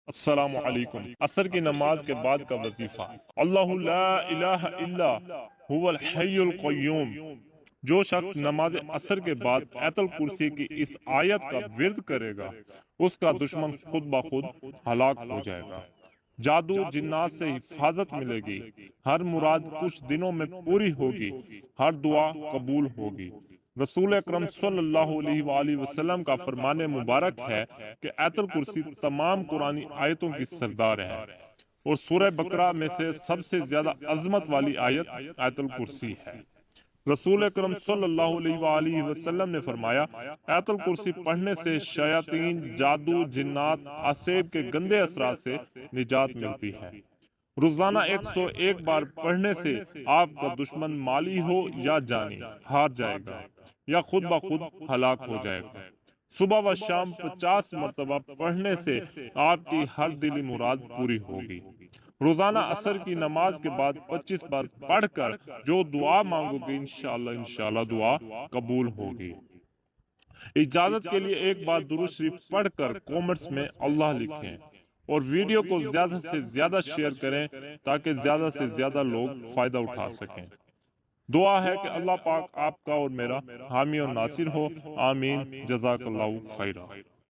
السلام علیکم۔ عصر کی نماز کے بعد کا وظیفہ: اللہ لا الہ الا هو الحی القیوم۔ جو شخص نماز عصر کے بعد آیت الکرسی کی اس آیت کا ورد کرے گا اس کا دشمن خود بخود ہلاک ہو جائے گا، جادو جنات سے حفاظت ملے گی، ہر مراد کچھ دنوں میں پوری ہوگی، ہر دعا قبول ہوگی۔ رسول اکرم صلی اللہ علیہ وآلہ وسلم کا فرمان مبارک ہے کہ آیت الکرسی تمام قرآنی آیتوں کی سردار ہے، اور سورہ بقرہ میں سے سب سے زیادہ عظمت والی آیت آیت الکرسی ہے۔ رسول اکرم صلی اللہ علیہ وآلہ وسلم نے فرمایا، آیت الکرسی پڑھنے سے شیاطین، جادو، جنات، عصیب کے گندے اثرات سے نجات ملتی ہے۔ روزانہ 101 بار پڑھنے سے آپ کا دشمن مالی ہو یا جانی ہار جائے گا یا خود بخود ہلاک ہو جائے گا۔ صبح و شام 50 مرتبہ پڑھنے سے آپ کی ہر دلی مراد پوری ہوگی۔ روزانہ عصر کی نماز کے بعد 25 بار پڑھ کر جو دعا مانگو گے انشاءاللہ دعا قبول ہوگی۔ اجازت کے لیے ایک بار درود شریف پڑھ کر کومنٹس میں اللہ لکھیں، اور ویڈیو کو زیادہ سے زیادہ شیئر کریں تاکہ زیادہ سے زیادہ لوگ فائدہ اٹھا سکیں۔ دعا ہے کہ اللہ پاک آپ کا اور میرا حامی اور ناصر ہو، آمین، جزاک اللہ خیرہ۔